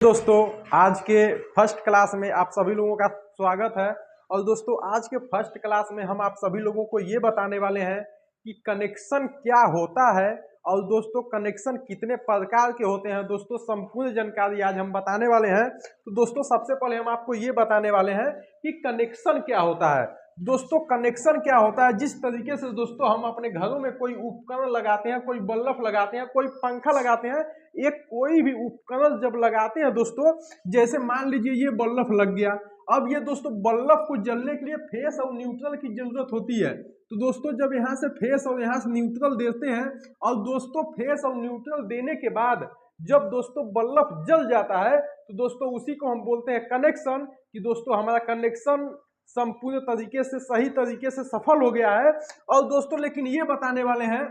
दोस्तों आज के फर्स्ट क्लास में आप सभी लोगों का स्वागत है। और दोस्तों आज के फर्स्ट क्लास में हम आप सभी लोगों को ये बताने वाले हैं कि कनेक्शन क्या होता है और दोस्तों कनेक्शन कितने प्रकार के होते हैं। दोस्तों संपूर्ण जानकारी आज हम बताने वाले हैं। तो दोस्तों सबसे पहले हम आपको ये बताने वाले हैं कि कनेक्शन क्या होता है। दोस्तों कनेक्शन क्या होता है, जिस तरीके से दोस्तों हम अपने घरों में कोई उपकरण लगाते हैं, कोई बल्ब लगाते हैं, कोई पंखा लगाते हैं, एक कोई भी उपकरण जब लगाते हैं दोस्तों, जैसे मान लीजिए ये बल्ब लग गया। अब ये दोस्तों बल्ब को जलने के लिए फेस और न्यूट्रल की जरूरत होती है। तो दोस्तों जब यहाँ से फेस और यहाँ से न्यूट्रल देते हैं और दोस्तों फेस और न्यूट्रल देने के बाद जब दोस्तों बल्ब जल जाता है तो दोस्तों उसी को हम बोलते हैं कनेक्शन। कि दोस्तों हमारा कनेक्शन संपूर्ण तरीके से सही तरीके से सफल हो गया है। और दोस्तों लेकिन ये बताने वाले हैं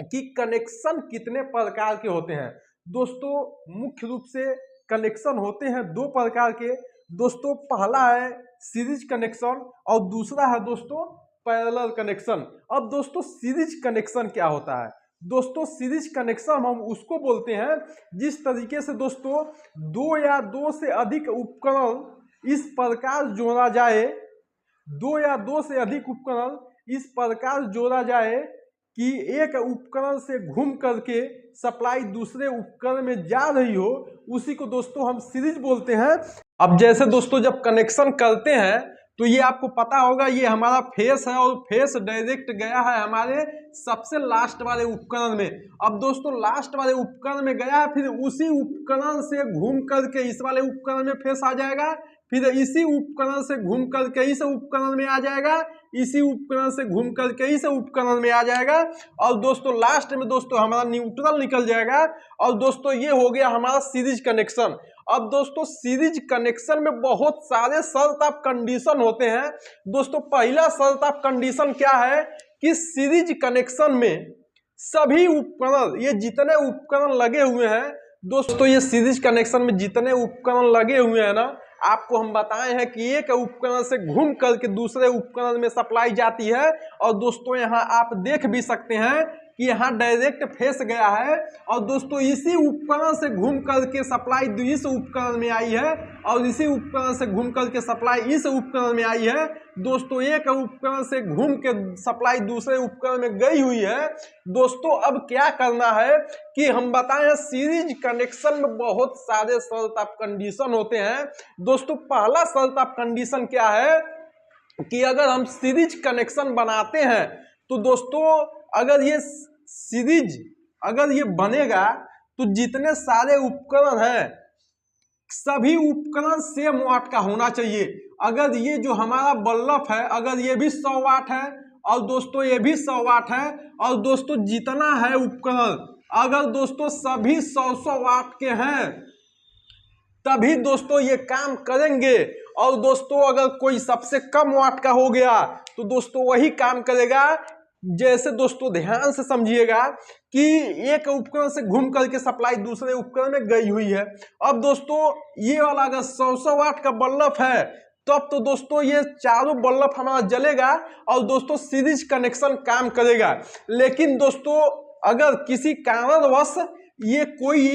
कि कनेक्शन कितने प्रकार के होते हैं। दोस्तों मुख्य रूप से कनेक्शन होते हैं दो प्रकार के। दोस्तों पहला है सीरीज कनेक्शन और दूसरा है दोस्तों पैरेलल कनेक्शन। अब दोस्तों सीरीज कनेक्शन क्या होता है? दोस्तों सीरीज कनेक्शन हम उसको बोलते हैं जिस तरीके से दोस्तों दो या दो से अधिक उपकरण इस प्रकार जोड़ा जाए, दो या दो से अधिक उपकरण इस प्रकार जोड़ा जाए कि एक उपकरण से घूम करके सप्लाई दूसरे उपकरण में जा रही हो, उसी को दोस्तों हम सीरीज बोलते हैं। अब जैसे दोस्तों जब कनेक्शन करते हैं तो ये आपको पता होगा, ये हमारा फेस है और फेस डायरेक्ट गया है हमारे सबसे लास्ट वाले उपकरण में। अब दोस्तों लास्ट वाले उपकरण में गया है, फिर उसी उपकरण से घूम करके इस वाले उपकरण में फेस आ जाएगा, फिर इसी उपकरण से घूम करके इस उपकरण में आ जाएगा, इसी उपकरण से घूम करके इस उपकरण में आ जाएगा और दोस्तों लास्ट में दोस्तों हमारा न्यूट्रल निकल जाएगा। और दोस्तों ये हो गया हमारा सीरीज कनेक्शन। अब दोस्तों सीरीज कनेक्शन में बहुत सारे शर्त ऑफ कंडीशन होते हैं। दोस्तों पहला शर्त ऑफ कंडीशन क्या है कि सीरीज कनेक्शन में सभी उपकरण, ये जितने उपकरण लगे हुए हैं दोस्तों, ये सीरीज कनेक्शन में जितने उपकरण लगे हुए हैं ना, आपको हम बताए हैं कि एक उपकरण से घूम करके दूसरे उपकरण में सप्लाई जाती है। और दोस्तों यहाँ आप देख भी सकते हैं कि यहाँ डायरेक्ट फेस गया है और दोस्तों इसी उपकरण से घूम करके सप्लाई इस उपकरण में आई है और इसी उपकरण से घूम करके सप्लाई इस उपकरण में आई है। दोस्तों एक उपकरण से घूम के सप्लाई दूसरे उपकरण में गई हुई है। दोस्तों अब क्या करना है कि हम बताएं सीरीज कनेक्शन में बहुत सारे शर्त ऑफ कंडीशन होते हैं। दोस्तों पहला शर्त ऑफ कंडीशन क्या है कि अगर हम सीरीज कनेक्शन बनाते हैं तो दोस्तों अगर ये सीरीज अगर ये बनेगा तो जितने सारे उपकरण हैं सभी उपकरण सेम वाट का होना चाहिए। अगर ये जो हमारा बल्ब है अगर ये भी 100 वाट है और दोस्तों ये भी 100 वाट है और दोस्तों जितना है उपकरण अगर दोस्तों सभी 100 वाट के हैं तभी दोस्तों ये काम करेंगे। और दोस्तों अगर कोई सबसे कम वाट का हो गया तो दोस्तों वही काम करेगा। जैसे दोस्तों ध्यान से समझिएगा कि एक उपकरण से घूम करके सप्लाई दूसरे उपकरण में गई हुई है। अब दोस्तों ये वाला अगर 100 वाट का बल्ब है तब तो दोस्तों ये चारों बल्ब हमारा जलेगा और दोस्तों सीरीज कनेक्शन काम करेगा। लेकिन दोस्तों अगर किसी कारणवश ये कोई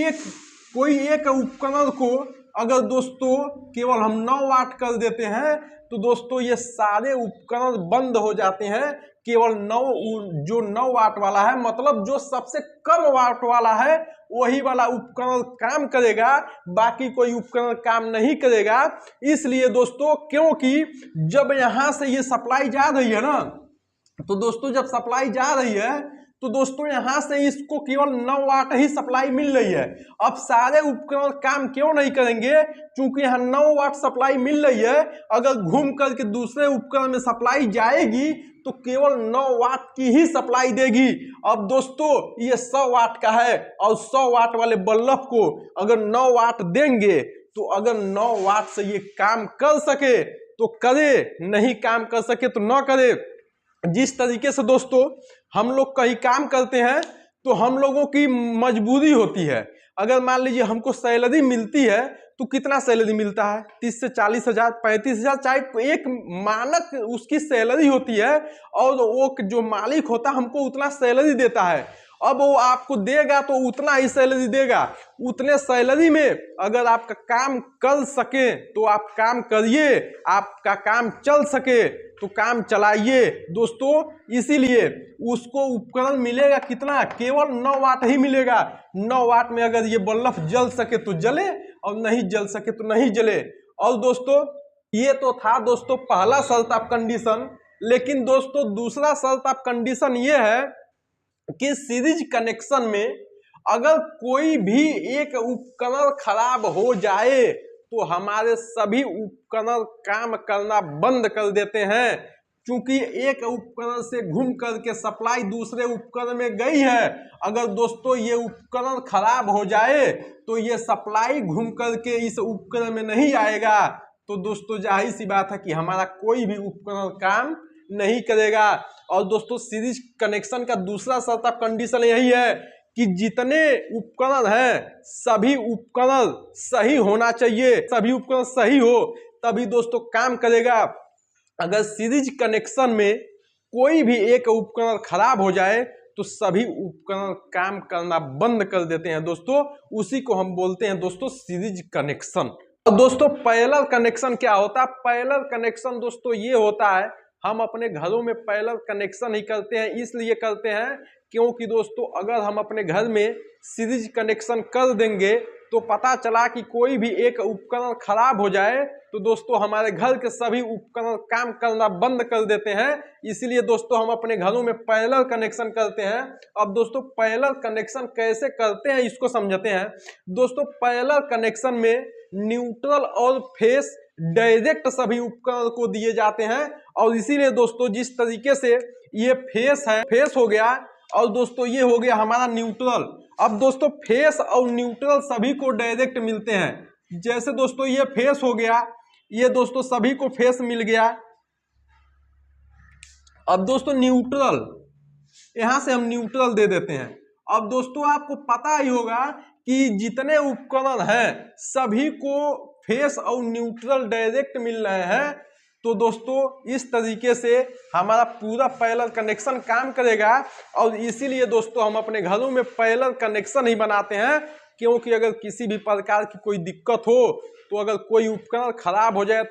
एक उपकरण को अगर दोस्तों केवल हम 9 वाट कर देते हैं तो दोस्तों ये सारे उपकरण बंद हो जाते हैं। केवल 9 वाट वाला है, मतलब जो सबसे कम वाट वाला है वही वाला उपकरण काम करेगा, बाकी कोई उपकरण काम नहीं करेगा। इसलिए दोस्तों क्योंकि जब यहाँ से ये सप्लाई जा रही है ना, तो दोस्तों जब सप्लाई जा रही है तो दोस्तों यहाँ से इसको केवल 9 वाट ही सप्लाई मिल रही है। अब सारे उपकरण काम क्यों नहीं करेंगे? क्योंकि यहाँ 9 वाट सप्लाई मिल रही है। अगर घूम करके दूसरे उपकरण में सप्लाई जाएगी तो केवल 9 वाट की ही सप्लाई देगी। अब दोस्तों ये 100 वाट का है और 100 वाट वाले बल्ब को अगर 9 वाट देंगे तो अगर 9 वाट से ये काम कर सके तो करे, नहीं काम कर सके तो न करे। जिस तरीके से दोस्तों हम लोग कहीं काम करते हैं तो हम लोगों की मजबूरी होती है। अगर मान लीजिए हमको सैलरी मिलती है तो कितना सैलरी मिलता है? 30 से 40 हजार, 35 हजार, चाहे एक मानक उसकी सैलरी होती है और वो जो मालिक होता है हमको उतना सैलरी देता है। अब वो आपको देगा तो उतना ही सैलरी देगा। उतने सैलरी में अगर आपका काम कर सके तो आप काम करिए, आपका काम चल सके तो काम चलाइए दोस्तों। इसीलिए उसको उपकरण मिलेगा कितना, केवल 9 वाट ही मिलेगा। 9 वाट में अगर ये बल्ब जल सके तो जले और नहीं जल सके तो नहीं जले। और दोस्तों ये तो था दोस्तों पहला शर्त ऑफ कंडीशन। लेकिन दोस्तों दूसरा शर्त ऑफ कंडीशन ये है कि सीरीज कनेक्शन में अगर कोई भी एक उपकरण खराब हो जाए तो हमारे सभी उपकरण काम करना बंद कर देते हैं। क्योंकि एक उपकरण से घूम करके सप्लाई दूसरे उपकरण में गई है। अगर दोस्तों ये उपकरण खराब हो जाए तो ये सप्लाई घूम करके इस उपकरण में नहीं आएगा। तो दोस्तों जाहिर सी बात है कि हमारा कोई भी उपकरण काम नहीं करेगा। और दोस्तों सीरीज कनेक्शन का दूसरा शर्त ऑफ कंडीशन यही है कि जितने उपकरण हैं सभी उपकरण सही होना चाहिए। सभी उपकरण सही हो तभी दोस्तों काम करेगा। अगर सीरीज कनेक्शन में कोई भी एक उपकरण खराब हो जाए तो सभी उपकरण काम करना बंद कर देते हैं दोस्तों। उसी को हम बोलते हैं दोस्तों सीरीज कनेक्शन। और दोस्तों पैरेलल कनेक्शन क्या होता है? पैरेलल कनेक्शन दोस्तों ये होता है, हम अपने घरों में पैरेलल कनेक्शन ही करते हैं। इसलिए करते हैं क्योंकि दोस्तों अगर हम अपने घर में सीरीज कनेक्शन कर देंगे तो पता चला कि कोई भी एक उपकरण खराब हो जाए तो दोस्तों हमारे घर के सभी उपकरण काम करना बंद कर देते हैं। इसीलिए दोस्तों हम अपने घरों में पैरेलल कनेक्शन करते हैं। अब दोस्तों पैरेलल कनेक्शन कैसे करते हैं इसको समझते हैं। दोस्तों पैरेलल कनेक्शन में न्यूट्रल और फेस डायरेक्ट सभी उपकरण को दिए जाते हैं। और इसीलिए दोस्तों जिस तरीके से ये फेस है, फेस हो गया, और दोस्तों ये हो गया हमारा न्यूट्रल। अब दोस्तों फेस और न्यूट्रल सभी को डायरेक्ट मिलते हैं। जैसे दोस्तों ये फेस हो गया, ये दोस्तों सभी को फेस मिल गया। अब दोस्तों न्यूट्रल, यहां से हम न्यूट्रल दे देते हैं। अब दोस्तों आपको पता ही होगा कि जितने उपकरण हैं सभी को फेस और न्यूट्रल डायरेक्ट मिल रहे हैं। तो दोस्तों इस तरीके से हमारा पूरा पैरेलल कनेक्शन काम करेगा। और इसीलिए दोस्तों हम अपने घरों में पैरेलल कनेक्शन ही बनाते हैं। क्योंकि अगर किसी भी प्रकार की कोई दिक्कत हो तो अगर कोई उपकरण खराब हो जाए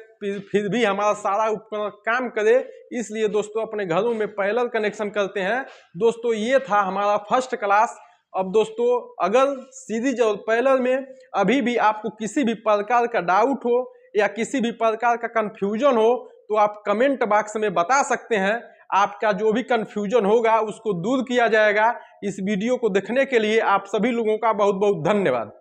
फिर भी हमारा सारा उपकरण काम करे, इसलिए दोस्तों अपने घरों में पैरेलल कनेक्शन करते हैं। दोस्तों ये था हमारा फर्स्ट क्लास। अब दोस्तों अगर सीरीज और पैरेलल में अभी भी आपको किसी भी प्रकार का डाउट हो या किसी भी प्रकार का कंफ्यूजन हो तो आप कमेंट बॉक्स में बता सकते हैं। आपका जो भी कंफ्यूजन होगा उसको दूर किया जाएगा। इस वीडियो को देखने के लिए आप सभी लोगों का बहुत बहुत धन्यवाद।